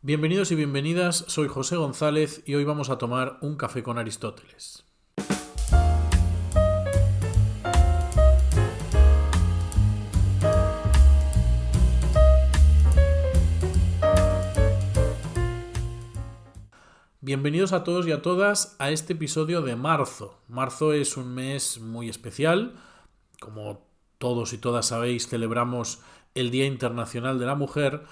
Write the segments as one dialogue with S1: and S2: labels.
S1: Bienvenidos y bienvenidas, soy José González y hoy vamos a tomar un café con Aristóteles. Bienvenidos a todos y a todas a este episodio de marzo. Marzo es un mes muy especial. Como todos y todas sabéis, celebramos el Día Internacional de la Mujer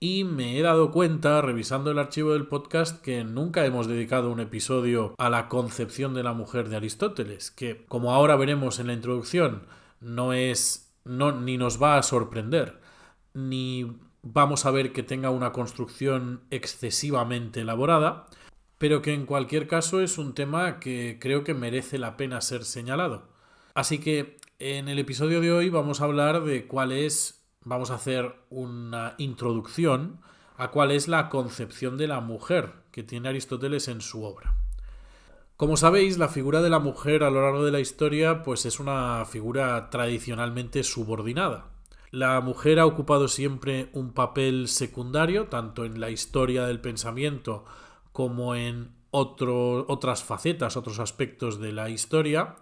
S1: y me he dado cuenta, revisando el archivo del podcast, que nunca hemos dedicado un episodio a la concepción de la mujer de Aristóteles, que, como ahora veremos en la introducción, ni nos va a sorprender, ni vamos a ver que tenga una construcción excesivamente elaborada, pero que en cualquier caso es un tema que creo que merece la pena ser señalado. Así que en el episodio de hoy vamos a hablar de vamos a hacer una introducción a cuál es la concepción de la mujer que tiene Aristóteles en su obra. Como sabéis, la figura de la mujer a lo largo de la historia pues es una figura tradicionalmente subordinada. La mujer ha ocupado siempre un papel secundario, tanto en la historia del pensamiento como en otras facetas, otros aspectos de la historia,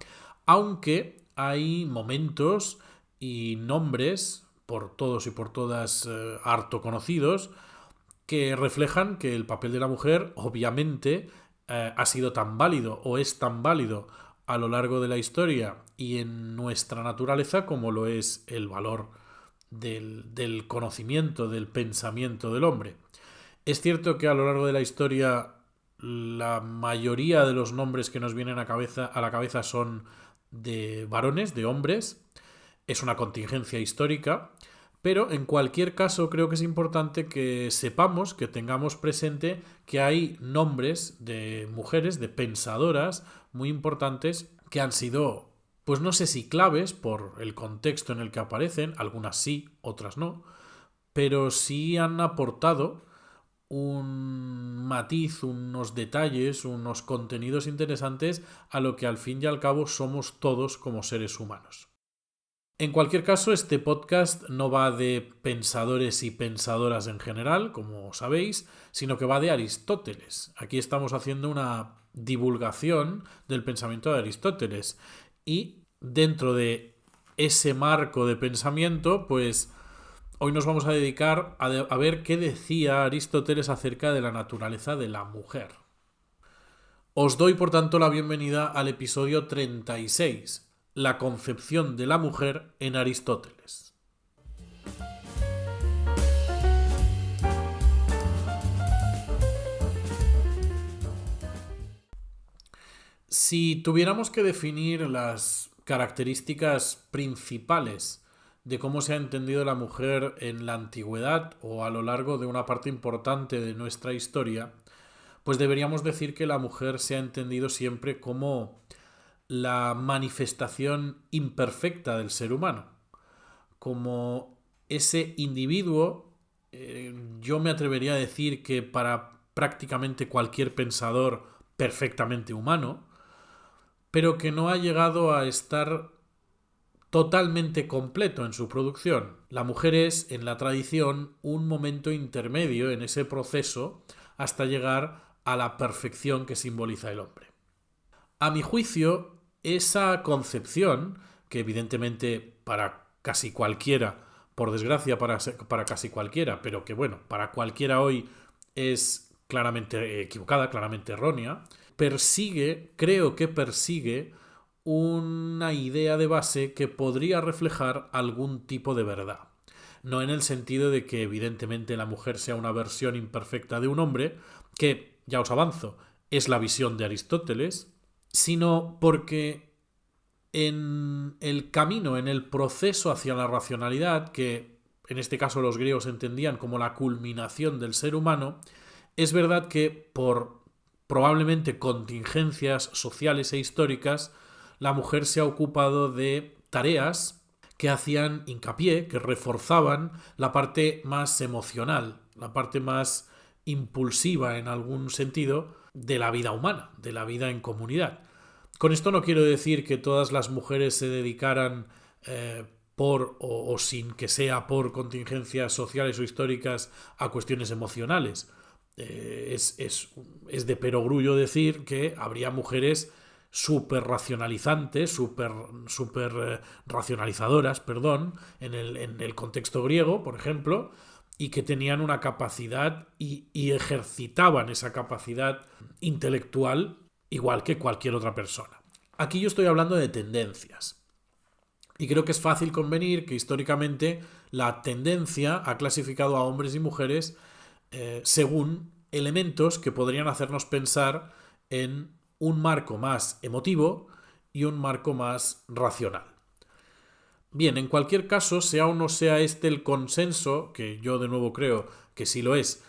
S1: aunque hay momentos y nombres, por todos y por todas harto conocidos, que reflejan que el papel de la mujer obviamente ha sido tan válido o es tan válido a lo largo de la historia y en nuestra naturaleza como lo es el valor del conocimiento, del pensamiento del hombre. Es cierto que a lo largo de la historia la mayoría de los nombres que nos vienen a la cabeza son de varones, de hombres. Es una contingencia histórica, pero en cualquier caso creo que es importante que sepamos, que tengamos presente que hay nombres de mujeres, de pensadoras muy importantes que han sido, pues no sé si claves por el contexto en el que aparecen, algunas sí, otras no, pero sí han aportado un matiz, unos detalles, unos contenidos interesantes a lo que al fin y al cabo somos todos como seres humanos. En cualquier caso, este podcast no va de pensadores y pensadoras en general, como sabéis, sino que va de Aristóteles. Aquí estamos haciendo una divulgación del pensamiento de Aristóteles y dentro de ese marco de pensamiento, pues hoy nos vamos a dedicar a ver qué decía Aristóteles acerca de la naturaleza de la mujer. Os doy, por tanto, la bienvenida al episodio 36, la concepción de la mujer en Aristóteles. Si tuviéramos que definir las características principales de cómo se ha entendido la mujer en la antigüedad o a lo largo de una parte importante de nuestra historia, pues deberíamos decir que la mujer se ha entendido siempre como la manifestación imperfecta del ser humano, como ese individuo, yo me atrevería a decir que para prácticamente cualquier pensador perfectamente humano, pero que no ha llegado a estar totalmente completo en su producción. La mujer es, en la tradición, un momento intermedio en ese proceso hasta llegar a la perfección que simboliza el hombre. A mi juicio, esa concepción, que evidentemente para casi cualquiera, por desgracia para casi cualquiera, pero que bueno, para cualquiera hoy es claramente equivocada, claramente errónea, creo que persigue una idea de base que podría reflejar algún tipo de verdad. No en el sentido de que evidentemente la mujer sea una versión imperfecta de un hombre, que, ya os avanzo, es la visión de Aristóteles, sino porque en el camino, en el proceso hacia la racionalidad, que en este caso los griegos entendían como la culminación del ser humano, es verdad que por probablemente contingencias sociales e históricas, la mujer se ha ocupado de tareas que hacían hincapié, que reforzaban la parte más emocional, la parte más impulsiva en algún sentido de la vida humana, de la vida en comunidad. Con esto no quiero decir que todas las mujeres se dedicaran por o sin que sea por contingencias sociales o históricas a cuestiones emocionales. es de perogrullo decir que habría mujeres súper racionalizantes, súper racionalizadoras, perdón, en el contexto griego, por ejemplo, y que tenían una capacidad y ejercitaban esa capacidad intelectual igual que cualquier otra persona. Aquí yo estoy hablando de tendencias. Y creo que es fácil convenir que históricamente la tendencia ha clasificado a hombres y mujeres según elementos que podrían hacernos pensar en un marco más emotivo y un marco más racional. Bien, en cualquier caso, sea o no sea este el consenso, que yo de nuevo creo que sí lo es,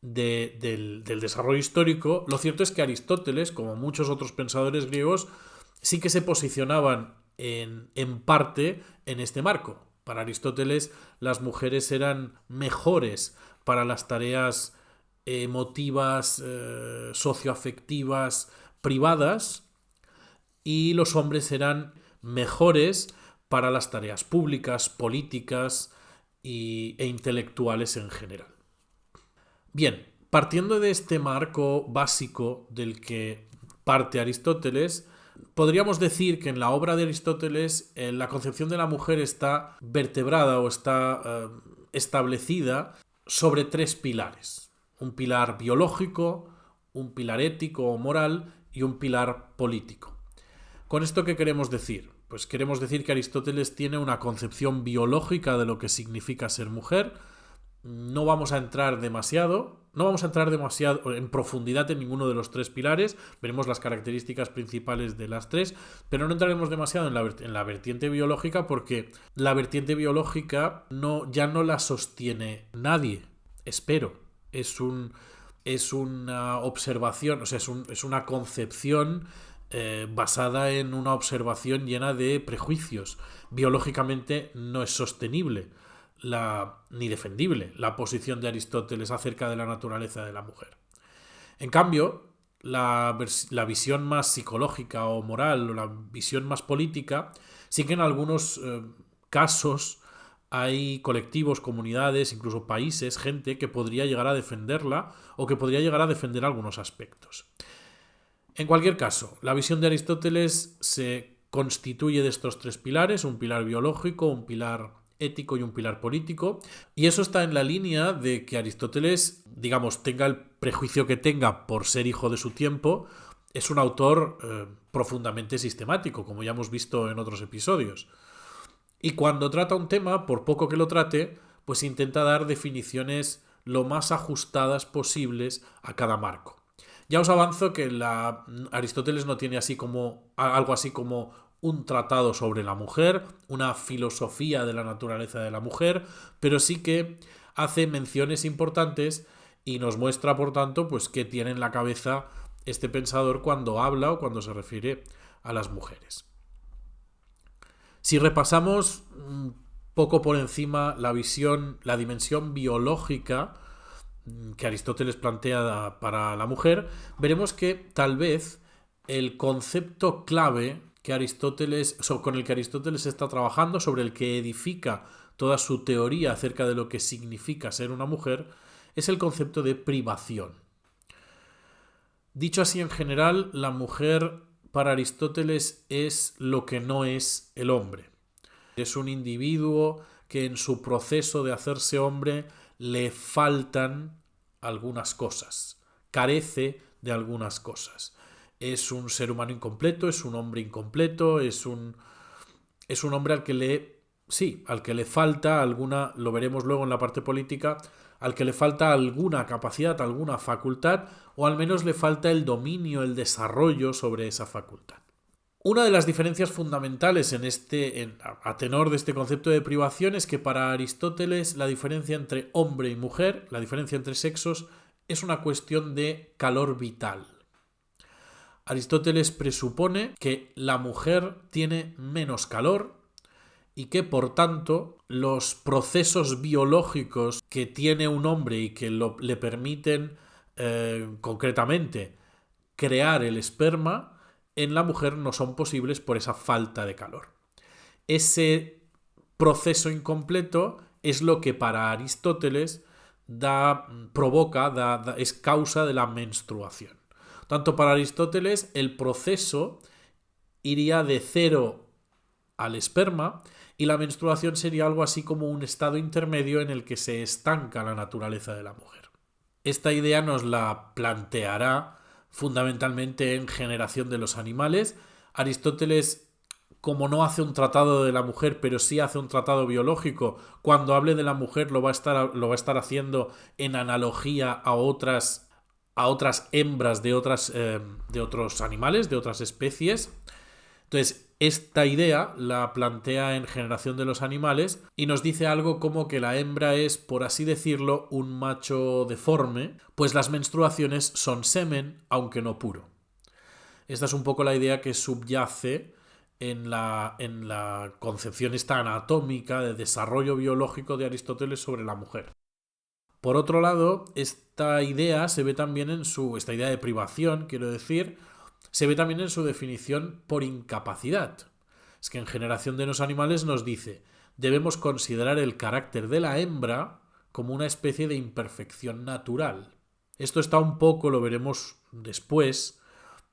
S1: del desarrollo histórico, lo cierto es que Aristóteles, como muchos otros pensadores griegos, sí que se posicionaban en parte en este marco. Para Aristóteles, las mujeres eran mejores para las tareas emotivas, socioafectivas, privadas, y los hombres eran mejores para las tareas públicas, políticas e intelectuales en general. Bien, partiendo de este marco básico del que parte Aristóteles, podríamos decir que en la obra de Aristóteles la concepción de la mujer está vertebrada o está establecida sobre tres pilares. Un pilar biológico, un pilar ético o moral y un pilar político. ¿Con esto qué queremos decir? Pues queremos decir que Aristóteles tiene una concepción biológica de lo que significa ser mujer. No vamos a entrar demasiado en profundidad en ninguno de los tres pilares. Veremos las características principales de las tres, pero no entraremos demasiado en la vertiente biológica, porque la vertiente biológica ya no la sostiene nadie, espero. Es una observación, o sea, es una concepción basada en una observación llena de prejuicios. Biológicamente no es sostenible ni defendible la posición de Aristóteles acerca de la naturaleza de la mujer. En cambio, la visión más psicológica o moral, o la visión más política, sí que en algunos casos hay colectivos, comunidades, incluso países, gente que podría llegar a defenderla o que podría llegar a defender algunos aspectos. En cualquier caso, la visión de Aristóteles se constituye de estos tres pilares: un pilar biológico, un pilar ético y un pilar político, y eso está en la línea de que Aristóteles, digamos, tenga el prejuicio que tenga por ser hijo de su tiempo, es un autor profundamente sistemático, como ya hemos visto en otros episodios. Y cuando trata un tema, por poco que lo trate, pues intenta dar definiciones lo más ajustadas posibles a cada marco. Ya os avanzo que Aristóteles no tiene algo así como un tratado sobre la mujer, una filosofía de la naturaleza de la mujer, pero sí que hace menciones importantes y nos muestra, por tanto, pues qué tiene en la cabeza este pensador cuando habla o cuando se refiere a las mujeres. Si repasamos un poco por encima la dimensión biológica que Aristóteles plantea para la mujer, veremos que tal vez el concepto clave con el que Aristóteles está trabajando, sobre el que edifica toda su teoría acerca de lo que significa ser una mujer, es el concepto de privación. Dicho así, en general, la mujer para Aristóteles es lo que no es el hombre. Es un individuo que en su proceso de hacerse hombre le faltan algunas cosas, carece de algunas cosas. Es un ser humano incompleto, es un hombre incompleto, es un hombre al que le falta alguna, lo veremos luego en la parte política, al que le falta alguna capacidad, alguna facultad, o al menos le falta el dominio, el desarrollo sobre esa facultad. Una de las diferencias fundamentales a tenor de este concepto de privación es que para Aristóteles la diferencia entre hombre y mujer, la diferencia entre sexos, es una cuestión de calor vital. Aristóteles presupone que la mujer tiene menos calor y que, por tanto, los procesos biológicos que tiene un hombre y que le permiten concretamente crear el esperma, en la mujer no son posibles por esa falta de calor. Ese proceso incompleto es lo que para Aristóteles es causa de la menstruación. Tanto para Aristóteles, el proceso iría de cero al esperma y la menstruación sería algo así como un estado intermedio en el que se estanca la naturaleza de la mujer. Esta idea nos la planteará fundamentalmente en Generación de los Animales. Aristóteles, como no hace un tratado de la mujer, pero sí hace un tratado biológico, cuando hable de la mujer lo va a estar haciendo en analogía a otras hembras de otros animales, de otras especies. Entonces, esta idea la plantea en Generación de los Animales y nos dice algo como que la hembra es, por así decirlo, un macho deforme, pues las menstruaciones son semen, aunque no puro. Esta es un poco la idea que subyace en la concepción esta anatómica de desarrollo biológico de Aristóteles sobre la mujer. Por otro lado, esta idea se ve también esta idea de privación, quiero decir, se ve también en su definición por incapacidad. Es que en Generación de los Animales nos dice: debemos considerar el carácter de la hembra como una especie de imperfección natural. Esto está un poco, lo veremos después,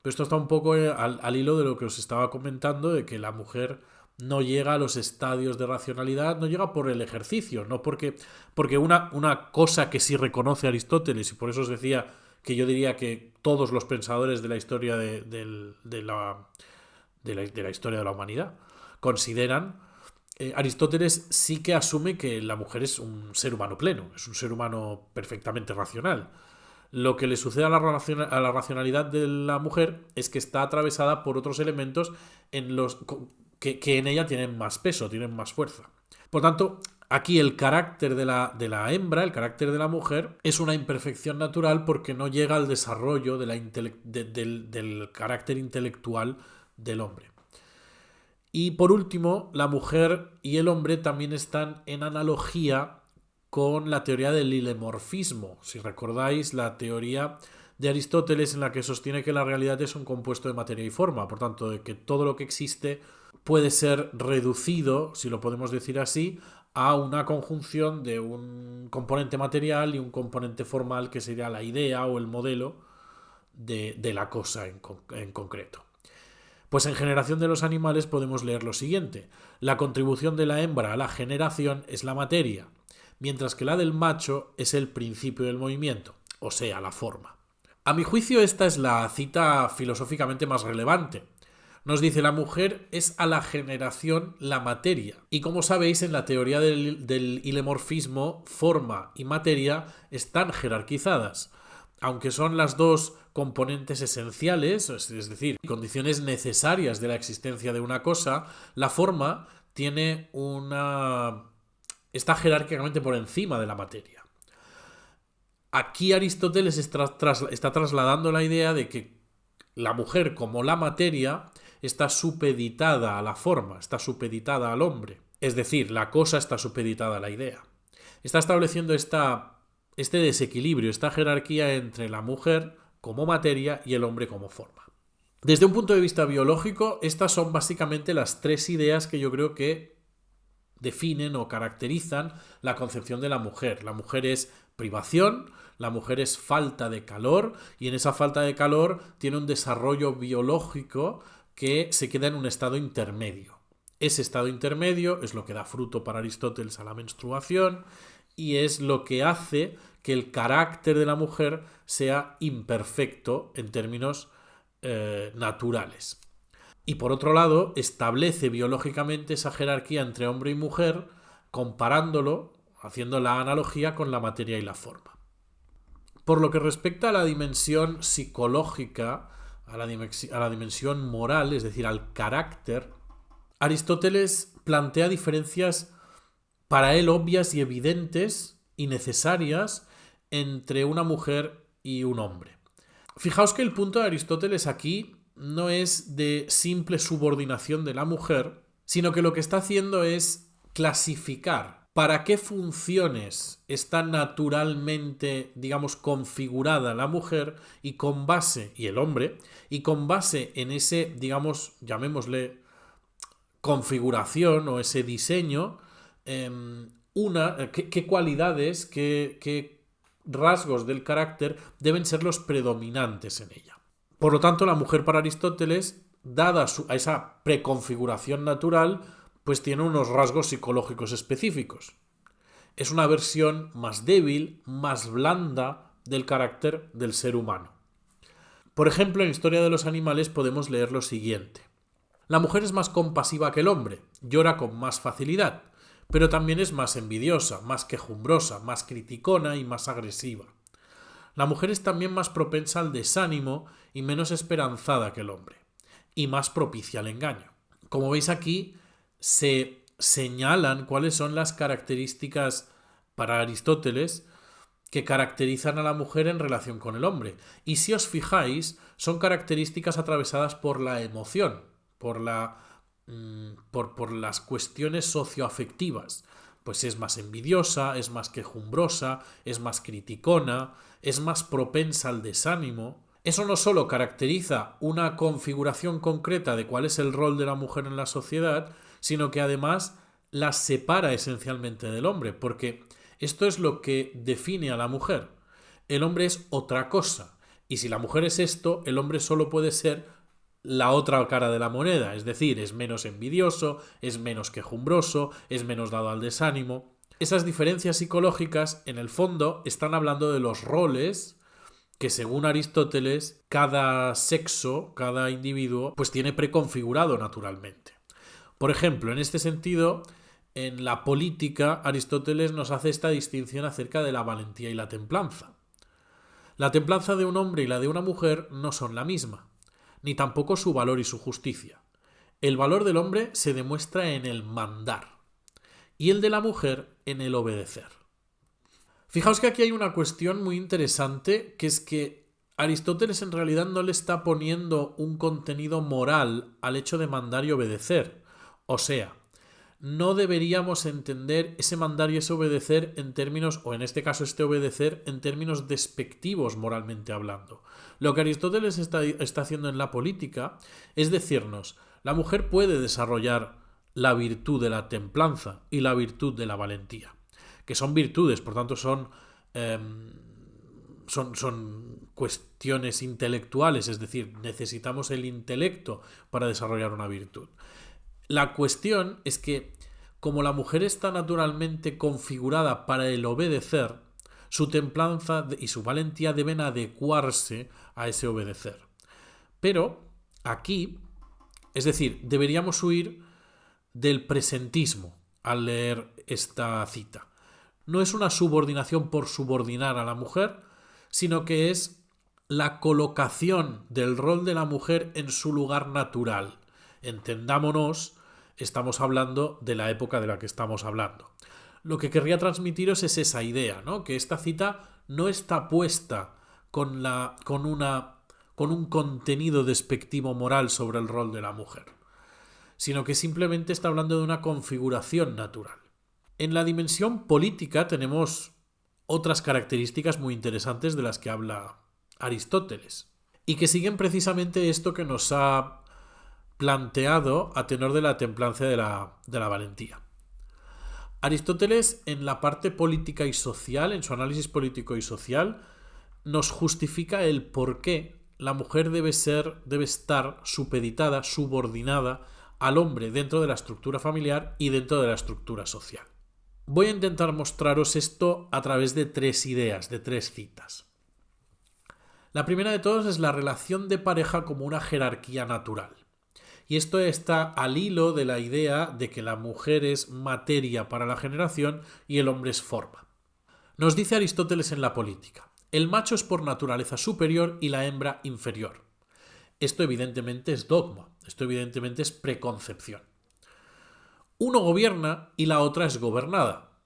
S1: pero esto está un poco al hilo de lo que os estaba comentando, de que la mujer no llega a los estadios de racionalidad, no llega por el ejercicio, no porque una cosa que sí reconoce Aristóteles, y por eso os decía que yo diría que todos los pensadores de la historia de la historia de la humanidad consideran, Aristóteles sí que asume que la mujer es un ser humano pleno, es un ser humano perfectamente racional. Lo que le sucede a la racionalidad de la mujer es que está atravesada por otros elementos que en ella tienen más peso, tienen más fuerza. Por tanto, aquí el carácter de la hembra, el carácter de la mujer, es una imperfección natural porque no llega al desarrollo del carácter intelectual del hombre. Y por último, la mujer y el hombre también están en analogía con la teoría del ilemorfismo. Si recordáis, la teoría de Aristóteles en la que sostiene que la realidad es un compuesto de materia y forma, por tanto, de que todo lo que existe puede ser reducido, si lo podemos decir así, a una conjunción de un componente material y un componente formal que sería la idea o el modelo de la cosa en concreto. Pues en Generación de los Animales podemos leer lo siguiente: la contribución de la hembra a la generación es la materia, mientras que la del macho es el principio del movimiento, o sea, la forma. A mi juicio, esta es la cita filosóficamente más relevante. Nos dice: la mujer es a la generación la materia. Y como sabéis, en la teoría del ilemorfismo, forma y materia están jerarquizadas. Aunque son las dos componentes esenciales, es decir, condiciones necesarias de la existencia de una cosa, la forma está jerárquicamente por encima de la materia. Aquí Aristóteles está trasladando la idea de que la mujer, como la materia, está supeditada a la forma, está supeditada al hombre. Es decir, la cosa está supeditada a la idea. Está estableciendo este desequilibrio, esta jerarquía entre la mujer como materia y el hombre como forma. Desde un punto de vista biológico, estas son básicamente las tres ideas que yo creo que definen o caracterizan la concepción de la mujer. La mujer es privación, la mujer es falta de calor, y en esa falta de calor tiene un desarrollo biológico que se queda en un estado intermedio. Ese estado intermedio es lo que da fruto para Aristóteles a la menstruación y es lo que hace que el carácter de la mujer sea imperfecto en términos naturales. Y por otro lado, establece biológicamente esa jerarquía entre hombre y mujer, comparándolo, haciendo la analogía con la materia y la forma. Por lo que respecta a la dimensión psicológica, a la dimensión moral, es decir, al carácter, Aristóteles plantea diferencias para él obvias y evidentes y necesarias entre una mujer y un hombre. Fijaos que el punto de Aristóteles aquí no es de simple subordinación de la mujer, sino que lo que está haciendo es clasificar para qué funciones está naturalmente, digamos, configurada la mujer y el hombre, y con base en ese, digamos, llamémosle configuración o ese diseño, qué cualidades, qué rasgos del carácter deben ser los predominantes en ella. Por lo tanto, la mujer para Aristóteles, dada a esa preconfiguración natural, pues tiene unos rasgos psicológicos específicos. Es una versión más débil, más blanda del carácter del ser humano. Por ejemplo, en Historia de los Animales podemos leer lo siguiente. La mujer es más compasiva que el hombre, llora con más facilidad, pero también es más envidiosa, más quejumbrosa, más criticona y más agresiva. La mujer es también más propensa al desánimo y menos esperanzada que el hombre, y más propicia al engaño. Como veis aquí, se señalan cuáles son las características para Aristóteles que caracterizan a la mujer en relación con el hombre. Y si os fijáis, son características atravesadas por la emoción, por las cuestiones socioafectivas. Pues es más envidiosa, es más quejumbrosa, es más criticona, es más propensa al desánimo. Eso no solo caracteriza una configuración concreta de cuál es el rol de la mujer en la sociedad, sino que además la separa esencialmente del hombre, porque esto es lo que define a la mujer. El hombre es otra cosa, y si la mujer es esto, el hombre solo puede ser la otra cara de la moneda, es decir, es menos envidioso, es menos quejumbroso, es menos dado al desánimo. Esas diferencias psicológicas, en el fondo, están hablando de los roles que, según Aristóteles, cada sexo, cada individuo, pues tiene preconfigurado naturalmente. Por ejemplo, en este sentido, en la política, Aristóteles nos hace esta distinción acerca de la valentía y la templanza. La templanza de un hombre y la de una mujer no son la misma, ni tampoco su valor y su justicia. El valor del hombre se demuestra en el mandar, y el de la mujer en el obedecer. Fijaos que aquí hay una cuestión muy interesante, que es que Aristóteles en realidad no le está poniendo un contenido moral al hecho de mandar y obedecer. O sea, no deberíamos entender ese mandar y ese obedecer en términos, o en este caso este obedecer, en términos despectivos moralmente hablando. Lo que Aristóteles está haciendo en la política es decirnos, la mujer puede desarrollar la virtud de la templanza y la virtud de la valentía, que son virtudes, por tanto son cuestiones intelectuales, es decir, necesitamos el intelecto para desarrollar una virtud. La cuestión es que, como la mujer está naturalmente configurada para el obedecer, su templanza y su valentía deben adecuarse a ese obedecer. Pero aquí, es decir, deberíamos huir del presentismo al leer esta cita. No es una subordinación por subordinar a la mujer, sino que es la colocación del rol de la mujer en su lugar natural. Entendámonos, estamos hablando de la época de la que estamos hablando. Lo que querría transmitiros es esa idea, ¿no? Que esta cita no está puesta con un contenido despectivo moral sobre el rol de la mujer, sino que simplemente está hablando de una configuración natural. En la dimensión política tenemos otras características muy interesantes de las que habla Aristóteles y que siguen precisamente esto que nos ha planteado a tenor de la templanza de la valentía. Aristóteles, en la parte política y social, en su análisis político y social, nos justifica el por qué la mujer debe estar supeditada, subordinada al hombre dentro de la estructura familiar y dentro de la estructura social. Voy a intentar mostraros esto a través de 3 ideas, de 3 citas. La primera de todas es la relación de pareja como una jerarquía natural. Y esto está al hilo de la idea de que la mujer es materia para la generación y el hombre es forma. Nos dice Aristóteles en la política, el macho es por naturaleza superior y la hembra inferior. Esto evidentemente es dogma, esto evidentemente es preconcepción. Uno gobierna y la otra es gobernada.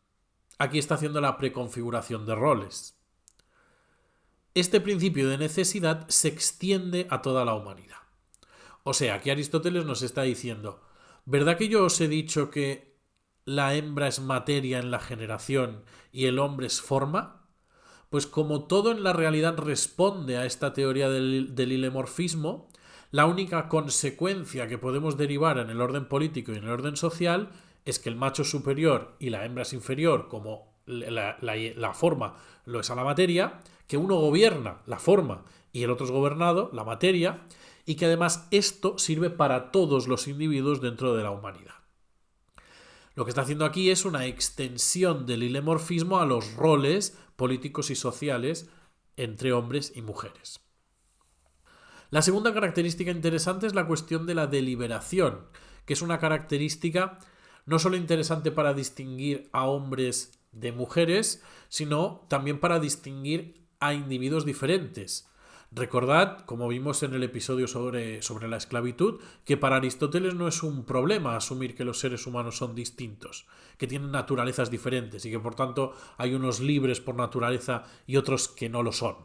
S1: Aquí está haciendo la preconfiguración de roles. Este principio de necesidad se extiende a toda la humanidad. O sea, aquí Aristóteles nos está diciendo, ¿verdad que yo os he dicho que la hembra es materia en la generación y el hombre es forma? Pues como todo en la realidad responde a esta teoría del hilemorfismo, la única consecuencia que podemos derivar en el orden político y en el orden social es que el macho es superior y la hembra es inferior como la forma lo es a la materia, que uno gobierna la forma y el otro es gobernado, la materia, y que además esto sirve para todos los individuos dentro de la humanidad. Lo que está haciendo aquí es una extensión del hilemorfismo a los roles políticos y sociales entre hombres y mujeres. La segunda característica interesante es la cuestión de la deliberación, que es una característica no solo interesante para distinguir a hombres de mujeres, sino también para distinguir a individuos diferentes. Recordad, como vimos en el episodio sobre la esclavitud, que para Aristóteles no es un problema asumir que los seres humanos son distintos, que tienen naturalezas diferentes y que por tanto hay unos libres por naturaleza y otros que no lo son.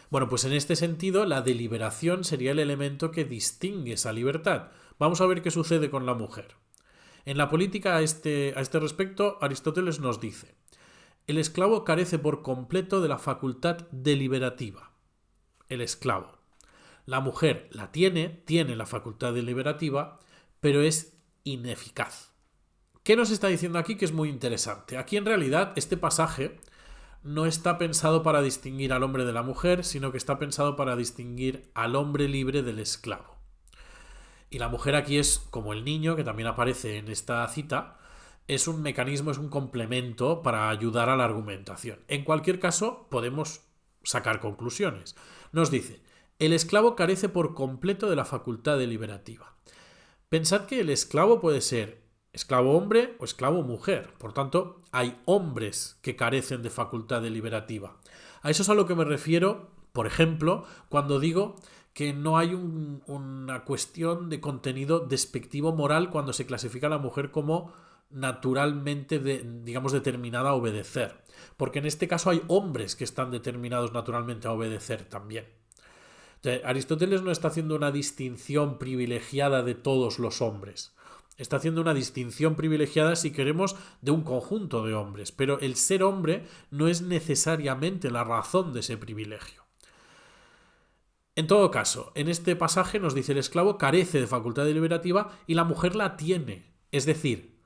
S1: Bueno, pues en este sentido la deliberación sería el elemento que distingue esa libertad. Vamos a ver qué sucede con la mujer. En la política a este respecto, Aristóteles nos dice: el esclavo carece por completo de la facultad deliberativa. El esclavo. La mujer la tiene la facultad deliberativa, pero es ineficaz. ¿Qué nos está diciendo aquí? Que es muy interesante. Aquí en realidad este pasaje no está pensado para distinguir al hombre de la mujer, sino que está pensado para distinguir al hombre libre del esclavo. Y la mujer aquí es como el niño, que también aparece en esta cita, es un mecanismo, es un complemento para ayudar a la argumentación. En cualquier caso, podemos sacar conclusiones. Nos dice: el esclavo carece por completo de la facultad deliberativa. Pensad que el esclavo puede ser esclavo hombre o esclavo mujer. Por tanto, hay hombres que carecen de facultad deliberativa. A eso es a lo que me refiero, por ejemplo, cuando digo que no hay una cuestión de contenido despectivo moral cuando se clasifica a la mujer como naturalmente, digamos, determinada a obedecer. Porque en este caso hay hombres que están determinados naturalmente a obedecer también. Aristóteles no está haciendo una distinción privilegiada de todos los hombres. Está haciendo una distinción privilegiada, si queremos, de un conjunto de hombres. Pero el ser hombre no es necesariamente la razón de ese privilegio. En todo caso, en este pasaje nos dice: el esclavo carece de facultad deliberativa y la mujer la tiene. Es decir,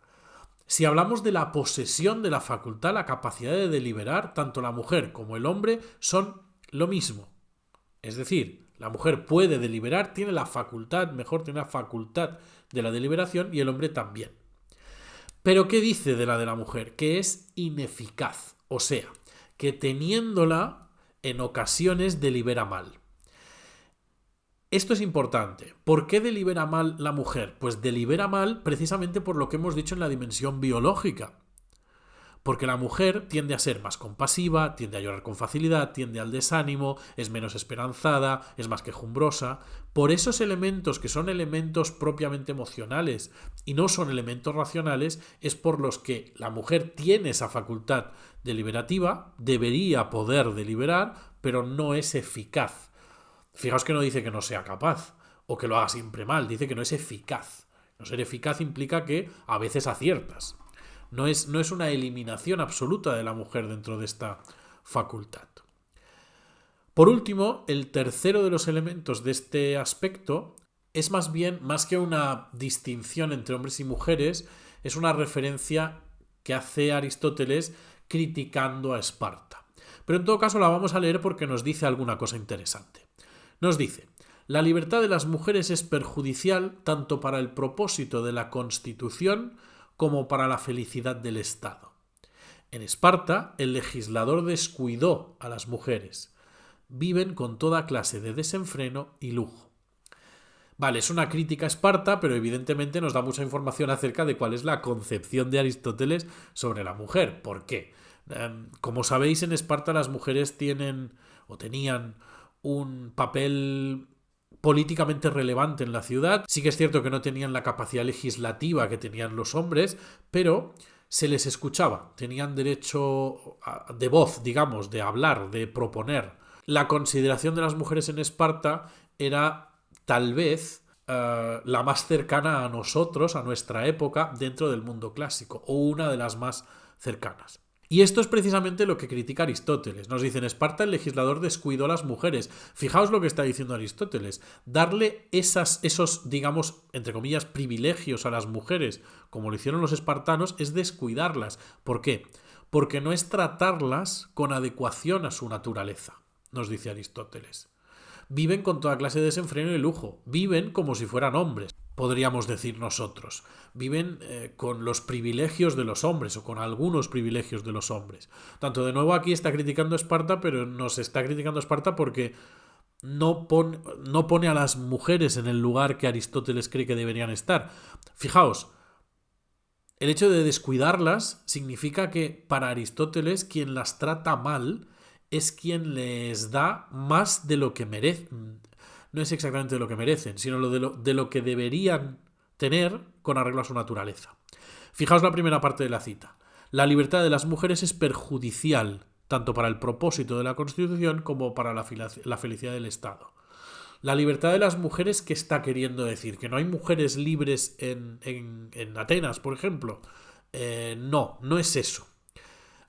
S1: si hablamos de la posesión de la facultad, la capacidad de deliberar, tanto la mujer como el hombre son lo mismo. Es decir, la mujer puede deliberar, tiene la facultad de la deliberación, y el hombre también. Pero ¿qué dice de la mujer? Que es ineficaz, o sea, que teniéndola en ocasiones delibera mal. Esto es importante. ¿Por qué delibera mal la mujer? Pues delibera mal precisamente por lo que hemos dicho en la dimensión biológica. Porque la mujer tiende a ser más compasiva, tiende a llorar con facilidad, tiende al desánimo, es menos esperanzada, es más quejumbrosa. Por esos elementos que son elementos propiamente emocionales y no son elementos racionales, es por los que la mujer tiene esa facultad deliberativa, debería poder deliberar, pero no es eficaz. Fijaos que no dice que no sea capaz o que lo haga siempre mal, dice que no es eficaz. No ser eficaz implica que a veces aciertas. No es una eliminación absoluta de la mujer dentro de esta facultad. Por último, el tercero de los elementos de este aspecto es más que una distinción entre hombres y mujeres, es una referencia que hace Aristóteles criticando a Esparta. Pero en todo caso la vamos a leer porque nos dice alguna cosa interesante. Nos dice: la libertad de las mujeres es perjudicial tanto para el propósito de la Constitución como para la felicidad del Estado. En Esparta, el legislador descuidó a las mujeres. Viven con toda clase de desenfreno y lujo. Vale, es una crítica a Esparta, pero evidentemente nos da mucha información acerca de cuál es la concepción de Aristóteles sobre la mujer. ¿Por qué? Como sabéis, en Esparta las mujeres tenían un papel políticamente relevante en la ciudad. Sí que es cierto que no tenían la capacidad legislativa que tenían los hombres, pero se les escuchaba, tenían derecho de voz, digamos, de hablar, de proponer. La consideración de las mujeres en Esparta era tal vez la más cercana a nosotros, a nuestra época, dentro del mundo clásico, o una de las más cercanas. Y esto es precisamente lo que critica Aristóteles. Nos dice: en Esparta el legislador descuidó a las mujeres. Fijaos lo que está diciendo Aristóteles. Darle esos, digamos, entre comillas, privilegios a las mujeres, como lo hicieron los espartanos, es descuidarlas. ¿Por qué? porque no es tratarlas con adecuación a su naturaleza, nos dice Aristóteles. Viven con toda clase de desenfreno y lujo, viven como si fueran hombres, podríamos decir nosotros. Viven con los privilegios de los hombres o con algunos privilegios de los hombres. Tanto de nuevo aquí está criticando a Esparta, pero nos está criticando a Esparta porque no pone a las mujeres en el lugar que Aristóteles cree que deberían estar. Fijaos, el hecho de descuidarlas significa que para Aristóteles quien las trata mal es quien les da más de lo que merecen. No es exactamente de lo que merecen, sino de lo que deberían tener con arreglo a su naturaleza. Fijaos la primera parte de la cita. La libertad de las mujeres es perjudicial tanto para el propósito de la Constitución como para la felicidad del Estado. La libertad de las mujeres, ¿qué está queriendo decir? ¿Que no hay mujeres libres en Atenas, por ejemplo? No es eso.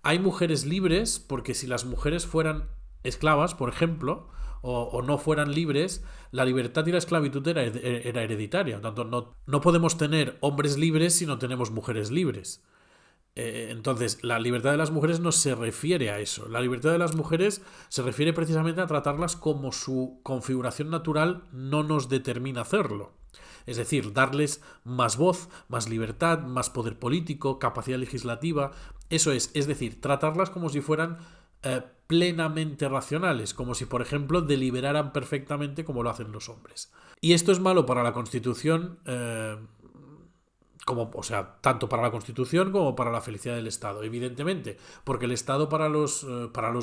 S1: Hay mujeres libres porque si las mujeres fueran esclavas, por ejemplo, o no fueran libres, la libertad y la esclavitud era hereditaria. Por tanto, no podemos tener hombres libres si no tenemos mujeres libres. Entonces, la libertad de las mujeres no se refiere a eso. La libertad de las mujeres se refiere precisamente a tratarlas como su configuración natural no nos determina hacerlo. Es decir, darles más voz, más libertad, más poder político, capacidad legislativa. Eso es decir, tratarlas como si fueran plenamente racionales, como si, por ejemplo, deliberaran perfectamente como lo hacen los hombres. Y esto es malo para la Constitución, tanto para la Constitución como para la felicidad del Estado, evidentemente, porque el Estado para los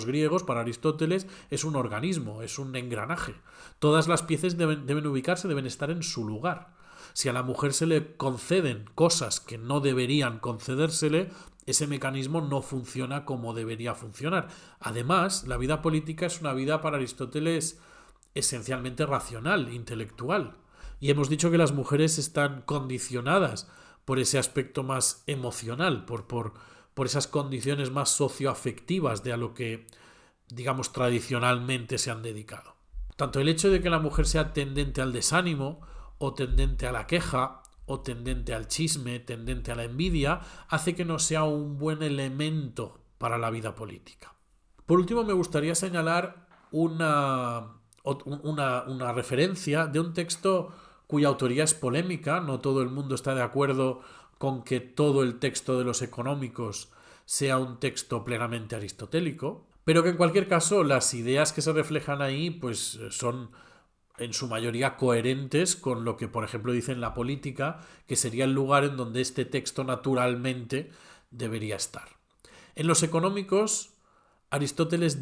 S1: griegos, para Aristóteles, es un organismo, es un engranaje. Todas las piezas deben ubicarse, deben estar en su lugar. Si a la mujer se le conceden cosas que no deberían concedérsele, ese mecanismo no funciona como debería funcionar. Además, la vida política es una vida para Aristóteles esencialmente racional, intelectual. Y hemos dicho que las mujeres están condicionadas por ese aspecto más emocional, por esas condiciones más socioafectivas de a lo que, digamos, tradicionalmente se han dedicado. Tanto el hecho de que la mujer sea tendente al desánimo, o tendente a la queja, o tendente al chisme, tendente a la envidia, hace que no sea un buen elemento para la vida política. Por último, me gustaría señalar una referencia de un texto cuya autoría es polémica. No todo el mundo está de acuerdo con que todo el texto de los Económicos sea un texto plenamente aristotélico, pero que en cualquier caso las ideas que se reflejan ahí pues son en su mayoría coherentes con lo que, por ejemplo, dice en La Política, que sería el lugar en donde este texto naturalmente debería estar. En los Económicos, Aristóteles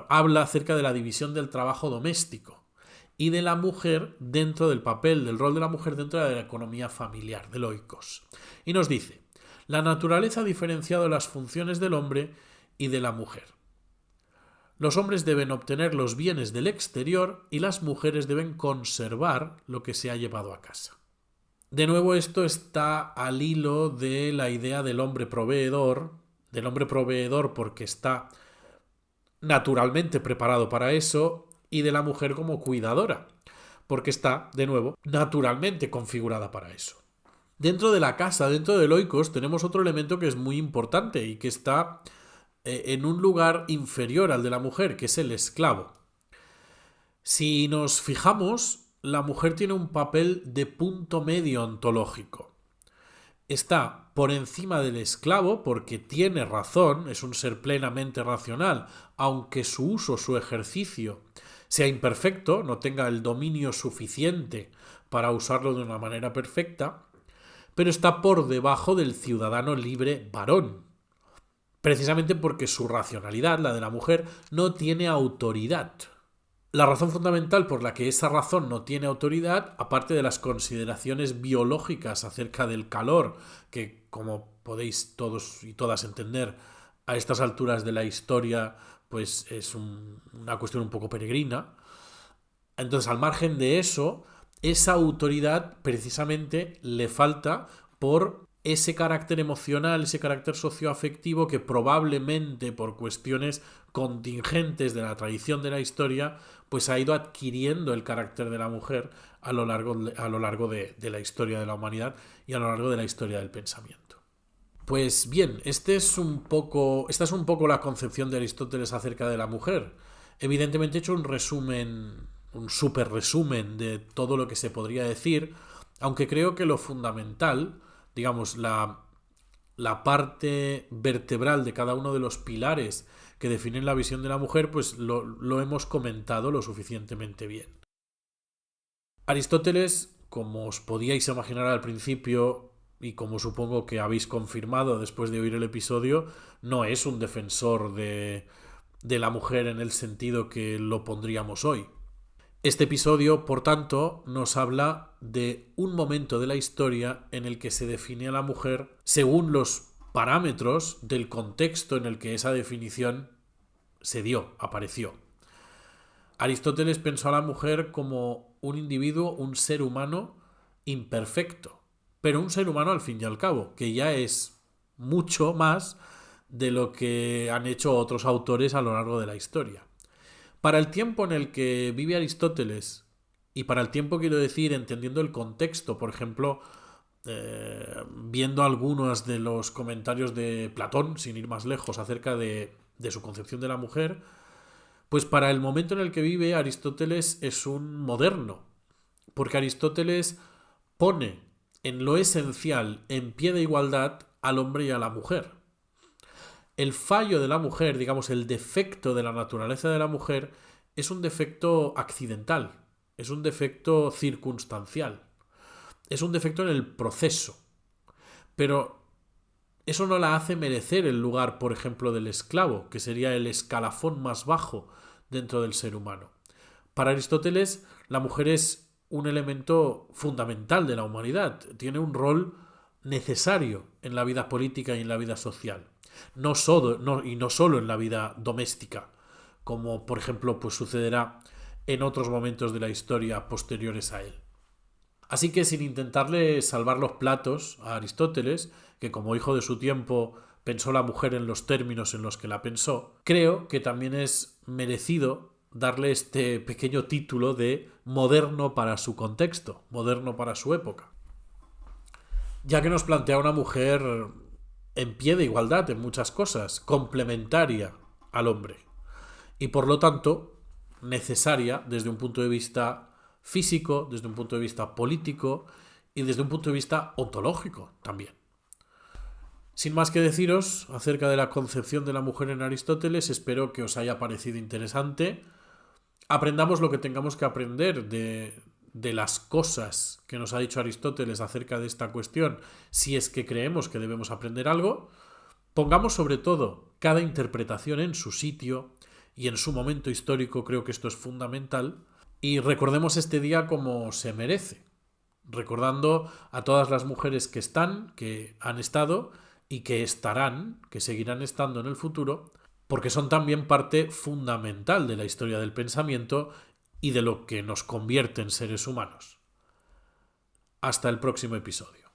S1: habla acerca de la división del trabajo doméstico y de la mujer dentro del papel, del rol de la mujer dentro de la economía familiar, del oikos. Y nos dice, la naturaleza ha diferenciado las funciones del hombre y de la mujer. Los hombres deben obtener los bienes del exterior y las mujeres deben conservar lo que se ha llevado a casa. De nuevo, esto está al hilo de la idea del hombre proveedor porque está naturalmente preparado para eso, y de la mujer como cuidadora, porque está, de nuevo, naturalmente configurada para eso. Dentro de la casa, dentro del oikos, tenemos otro elemento que es muy importante y que está en un lugar inferior al de la mujer, que es el esclavo. Si nos fijamos, la mujer tiene un papel de punto medio ontológico. Está por encima del esclavo porque tiene razón, es un ser plenamente racional, aunque su uso, su ejercicio sea imperfecto, no tenga el dominio suficiente para usarlo de una manera perfecta, pero está por debajo del ciudadano libre varón, precisamente porque su racionalidad, la de la mujer, no tiene autoridad. La razón fundamental por la que esa razón no tiene autoridad, aparte de las consideraciones biológicas acerca del calor, que como podéis todos y todas entender, a estas alturas de la historia, pues es una cuestión un poco peregrina. Entonces, al margen de eso, esa autoridad precisamente le falta por ese carácter emocional, ese carácter socioafectivo que probablemente por cuestiones contingentes de la tradición de la historia, pues ha ido adquiriendo el carácter de la mujer a lo largo de la historia de la humanidad y a lo largo de la historia del pensamiento. Pues bien, esta es un poco la concepción de Aristóteles acerca de la mujer. Evidentemente he hecho un resumen, un súper resumen de todo lo que se podría decir, aunque creo que lo fundamental, digamos, la parte vertebral de cada uno de los pilares que definen la visión de la mujer, pues lo hemos comentado lo suficientemente bien. Aristóteles, como os podíais imaginar al principio, y como supongo que habéis confirmado después de oír el episodio, no es un defensor de la mujer en el sentido que lo pondríamos hoy. Este episodio, por tanto, nos habla de un momento de la historia en el que se define a la mujer según los parámetros del contexto en el que esa definición se dio, apareció. Aristóteles pensó a la mujer como un individuo, un ser humano imperfecto, pero un ser humano al fin y al cabo, que ya es mucho más de lo que han hecho otros autores a lo largo de la historia. Para el tiempo en el que vive Aristóteles, y para el tiempo quiero decir entendiendo el contexto, por ejemplo, viendo algunos de los comentarios de Platón, sin ir más lejos, acerca de su concepción de la mujer, pues para el momento en el que vive Aristóteles es un moderno, porque Aristóteles pone en lo esencial, en pie de igualdad, al hombre y a la mujer. El fallo de la mujer, digamos, el defecto de la naturaleza de la mujer, es un defecto accidental, es un defecto circunstancial, es un defecto en el proceso. Pero eso no la hace merecer el lugar, por ejemplo, del esclavo, que sería el escalafón más bajo dentro del ser humano. Para Aristóteles, la mujer es un elemento fundamental de la humanidad, tiene un rol necesario en la vida política y en la vida social. No solo en la vida doméstica, como por ejemplo pues sucederá en otros momentos de la historia posteriores a él. Así que sin intentarle salvar los platos a Aristóteles, que como hijo de su tiempo pensó la mujer en los términos en los que la pensó, creo que también es merecido darle este pequeño título de moderno para su contexto, moderno para su época. Ya que nos plantea una mujer en pie de igualdad en muchas cosas, complementaria al hombre y por lo tanto necesaria desde un punto de vista físico, desde un punto de vista político y desde un punto de vista ontológico también. Sin más que deciros acerca de la concepción de la mujer en Aristóteles, espero que os haya parecido interesante. Aprendamos lo que tengamos que aprender de las cosas que nos ha dicho Aristóteles acerca de esta cuestión, si es que creemos que debemos aprender algo. Pongamos sobre todo cada interpretación en su sitio y en su momento histórico, creo que esto es fundamental, y recordemos este día como se merece, recordando a todas las mujeres que están, que han estado y que estarán, que seguirán estando en el futuro, porque son también parte fundamental de la historia del pensamiento y de lo que nos convierte en seres humanos. Hasta el próximo episodio.